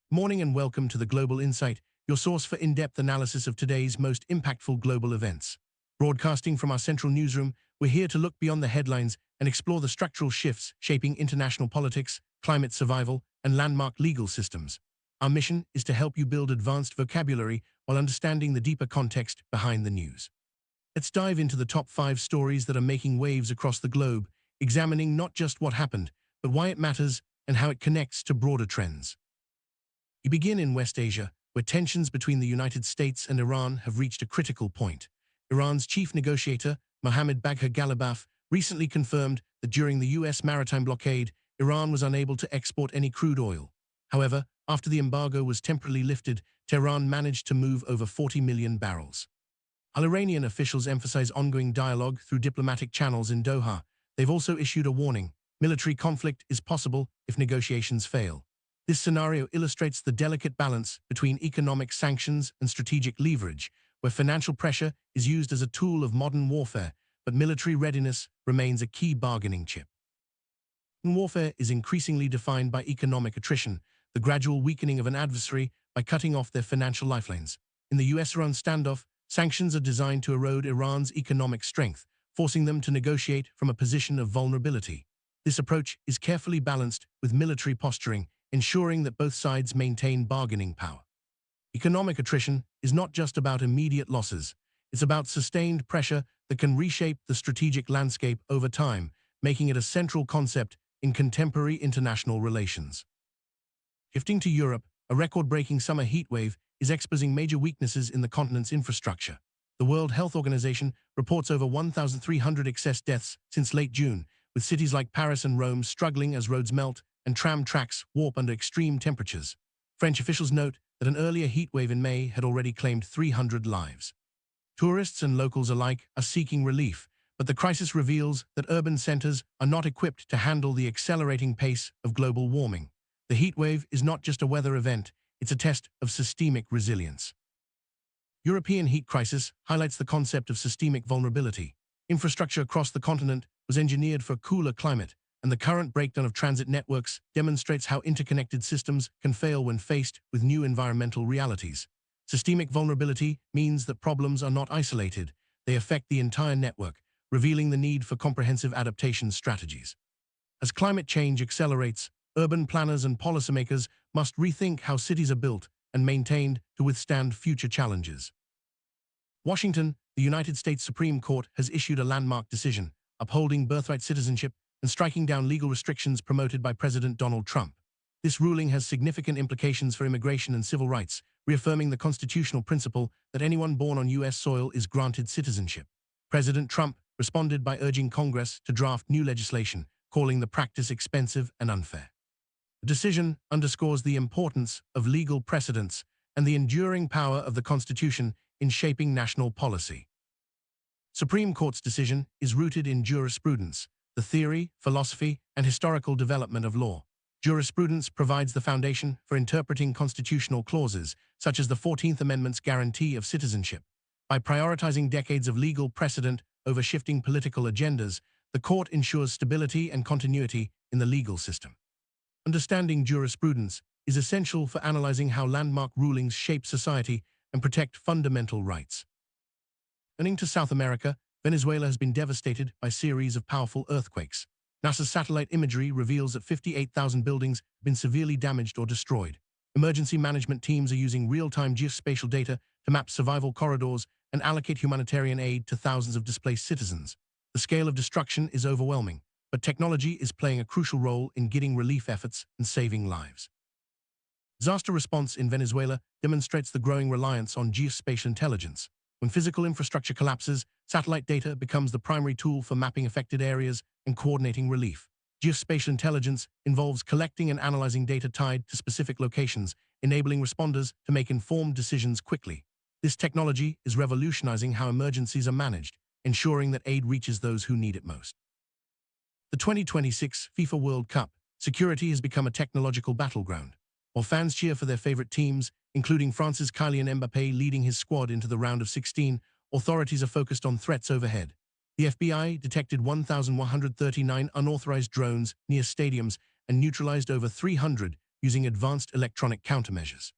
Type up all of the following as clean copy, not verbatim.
Morning and welcome to the Global Insight, your source for in-depth analysis of today's most impactful global events. Broadcasting from our central newsroom, we're here to look beyond the headlines and explore the structural shifts shaping international politics, climate survival, and landmark legal systems. Our mission is to help you build advanced vocabulary while understanding the deeper context behind the news. Let's dive into the top 5 stories that are making waves across the globe, examining not just what happened, but why it matters and how it connects to broader trends. We begin in West Asia, where tensions between the United States and Iran have reached a critical point. Iran's chief negotiator, Mohammad Bagher Ghalibaf, recently confirmed that during the US maritime blockade, Iran was unable to export any crude oil. However, after the embargo was temporarily lifted, Tehran managed to move over 40 million barrels. While Iranian officials emphasize ongoing dialogue through diplomatic channels in Doha, they've also issued a warning: military conflict is possible if negotiations fail. This scenario illustrates the delicate balance between economic sanctions and strategic leverage, where financial pressure is used as a tool of modern warfare, but military readiness remains a key bargaining chip. Warfare is increasingly defined by economic attrition, the gradual weakening of an adversary by cutting off their financial lifelines. In the US-Iran standoff, sanctions are designed to erode Iran's economic strength, forcing them to negotiate from a position of vulnerability. This approach is carefully balanced with military posturing, ensuring that both sides maintain bargaining power. Economic attrition is not just about immediate losses. It's about sustained pressure that can reshape the strategic landscape over time, making it a central concept in contemporary international relations. Shifting to Europe, a record-breaking summer heatwave is exposing major weaknesses in the continent's infrastructure. The World Health Organization reports over 1,300 excess deaths since late June, with cities like Paris and Rome struggling as roads melt and tram tracks warp under extreme temperatures. French officials note that an earlier heatwave in May had already claimed 300 lives. Tourists and locals alike are seeking relief, but the crisis reveals that urban centers are not equipped to handle the accelerating pace of global warming. The heatwave is not just a weather event, it's a test of systemic resilience. European heat crisis highlights the concept of systemic vulnerability. Infrastructure across the continent was engineered for a cooler climate, and the current breakdown of transit networks demonstrates how interconnected systems can fail when faced with new environmental realities. Systemic vulnerability means that problems are not isolated, they affect the entire network, revealing the need for comprehensive adaptation strategies. As climate change accelerates, urban planners and policymakers must rethink how cities are built and maintained to withstand future challenges. Washington, the United States Supreme Court has issued a landmark decision, upholding birthright citizenship and striking down legal restrictions promoted by President Donald Trump. This ruling has significant implications for immigration and civil rights, reaffirming the constitutional principle that anyone born on U.S. soil is granted citizenship. President Trump responded by urging Congress to draft new legislation, calling the practice expensive and unfair. The decision underscores the importance of legal precedents and the enduring power of the Constitution in shaping national policy. Supreme Court's decision is rooted in jurisprudence, the theory, philosophy, and historical development of law. Jurisprudence provides the foundation for interpreting constitutional clauses, such as the 14th Amendment's guarantee of citizenship. By prioritizing decades of legal precedent over shifting political agendas, the court ensures stability and continuity in the legal system. Understanding jurisprudence is essential for analyzing how landmark rulings shape society and protect fundamental rights. Turning to South America, Venezuela has been devastated by a series of powerful earthquakes. NASA's satellite imagery reveals that 58,000 buildings have been severely damaged or destroyed. Emergency management teams are using real-time geospatial data to map survival corridors and allocate humanitarian aid to thousands of displaced citizens. The scale of destruction is overwhelming, but technology is playing a crucial role in getting relief efforts and saving lives. Disaster response in Venezuela demonstrates the growing reliance on geospatial intelligence. When physical infrastructure collapses, satellite data becomes the primary tool for mapping affected areas and coordinating relief. Geospatial intelligence involves collecting and analyzing data tied to specific locations, enabling responders to make informed decisions quickly. This technology is revolutionizing how emergencies are managed, ensuring that aid reaches those who need it most. The 2026 FIFA World Cup, security has become a technological battleground. While fans cheer for their favorite teams, including France's Kylian Mbappé leading his squad into the round of 16, authorities are focused on threats overhead. The FBI detected 1,139 unauthorized drones near stadiums and neutralized over 300 using advanced electronic countermeasures.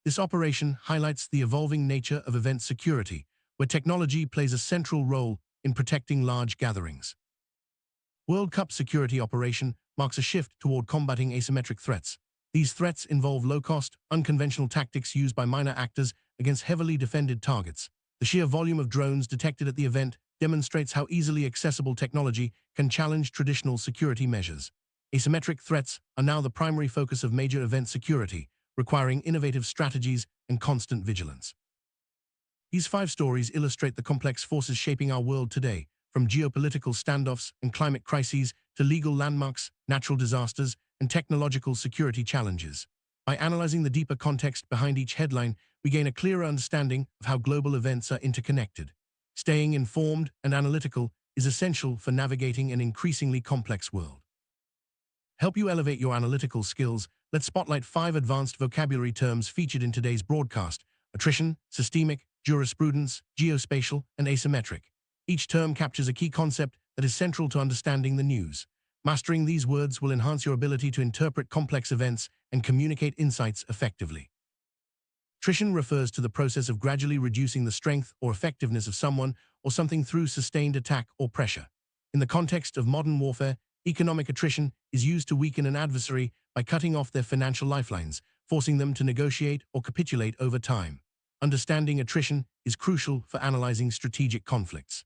This operation highlights the evolving nature of event security, where technology plays a central role in protecting large gatherings. World Cup security operation marks a shift toward combating asymmetric threats. These threats involve low-cost, unconventional tactics used by minor actors against heavily defended targets. The sheer volume of drones detected at the event demonstrates how easily accessible technology can challenge traditional security measures. Asymmetric threats are now the primary focus of major event security, requiring innovative strategies and constant vigilance. These 5 stories illustrate the complex forces shaping our world today, from geopolitical standoffs and climate crises to legal landmarks, natural disasters, and technological security challenges. By analyzing the deeper context behind each headline, we gain a clearer understanding of how global events are interconnected. Staying informed and analytical is essential for navigating an increasingly complex world. Help you elevate your analytical skills, let's spotlight 5 advanced vocabulary terms featured in today's broadcast: attrition, systemic, jurisprudence, geospatial, and asymmetric. Each term captures a key concept that is central to understanding the news. Mastering these words will enhance your ability to interpret complex events and communicate insights effectively. Attrition refers to the process of gradually reducing the strength or effectiveness of someone or something through sustained attack or pressure. In the context of modern warfare, economic attrition is used to weaken an adversary by cutting off their financial lifelines, forcing them to negotiate or capitulate over time. Understanding attrition is crucial for analyzing strategic conflicts.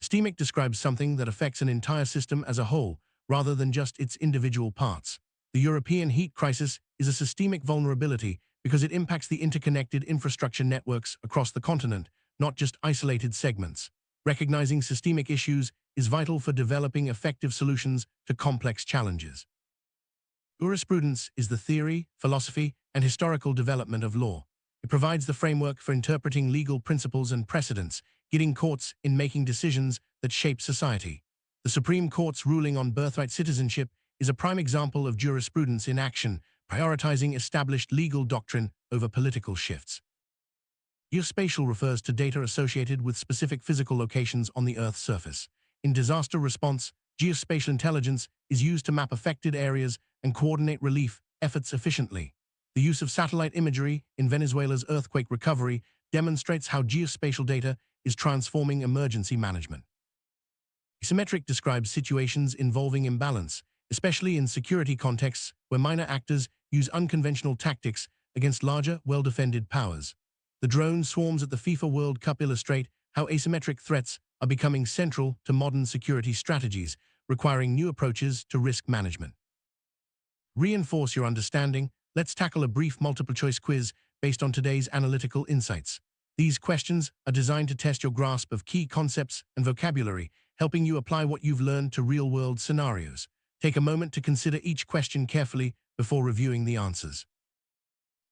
Systemic describes something that affects an entire system as a whole, rather than just its individual parts. The European heat crisis is a systemic vulnerability because it impacts the interconnected infrastructure networks across the continent, not just isolated segments. Recognizing systemic issues is vital for developing effective solutions to complex challenges. Jurisprudence is the theory, philosophy, and historical development of law. It provides the framework for interpreting legal principles and precedents, guiding courts in making decisions that shape society. The Supreme Court's ruling on birthright citizenship is a prime example of jurisprudence in action, prioritizing established legal doctrine over political shifts. Geospatial refers to data associated with specific physical locations on the Earth's surface. In disaster response, geospatial intelligence is used to map affected areas and coordinate relief efforts efficiently. The use of satellite imagery in Venezuela's earthquake recovery demonstrates how geospatial data is transforming emergency management. Asymmetric describes situations involving imbalance, especially in security contexts where minor actors use unconventional tactics against larger, well-defended powers. The drone swarms at the FIFA World Cup illustrate how asymmetric threats are becoming central to modern security strategies, requiring new approaches to risk management. Reinforce your understanding. Let's tackle a brief multiple-choice quiz based on today's analytical insights. These questions are designed to test your grasp of key concepts and vocabulary, helping you apply what you've learned to real-world scenarios. Take a moment to consider each question carefully before reviewing the answers.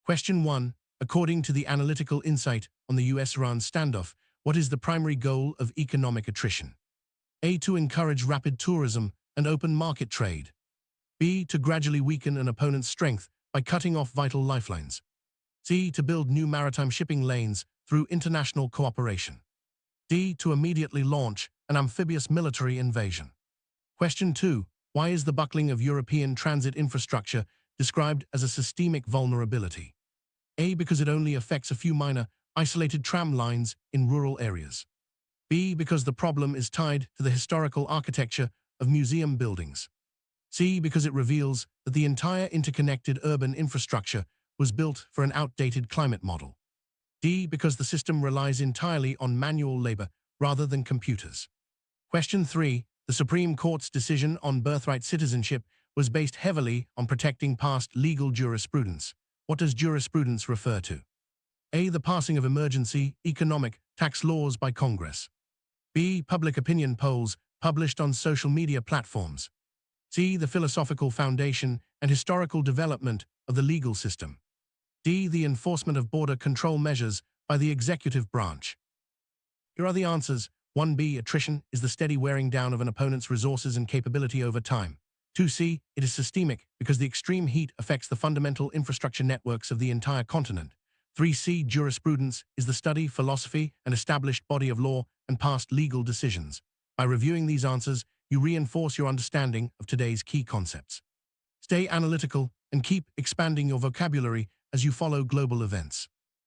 Question 1. According to the analytical insight on the US-Iran standoff, what is the primary goal of economic attrition? A. To encourage rapid tourism and open market trade. B. To gradually weaken an opponent's strength by cutting off vital lifelines. C. To build new maritime shipping lanes through international cooperation. D. To immediately launch an amphibious military invasion. Question 2. Why is the buckling of European transit infrastructure described as a systemic vulnerability? A. Because it only affects a few minor, isolated tram lines in rural areas. B. Because the problem is tied to the historical architecture of museum buildings. C. Because it reveals that the entire interconnected urban infrastructure was built for an outdated climate model. D. Because the system relies entirely on manual labor rather than computers. Question 3. The Supreme Court's decision on birthright citizenship was based heavily on protecting past legal jurisprudence. What does jurisprudence refer to? A. The passing of emergency, economic, tax laws by Congress. B. Public opinion polls published on social media platforms. C. The philosophical foundation and historical development of the legal system. D. The enforcement of border control measures by the executive branch. Here are the answers. 1B. Attrition is the steady wearing down of an opponent's resources and capability over time. 2C. It is systemic because the extreme heat affects the fundamental infrastructure networks of the entire continent. 3C. Jurisprudence is the study, philosophy, and established body of law and past legal decisions. By reviewing these answers, you reinforce your understanding of today's key concepts. Stay analytical and keep expanding your vocabulary as you follow global events.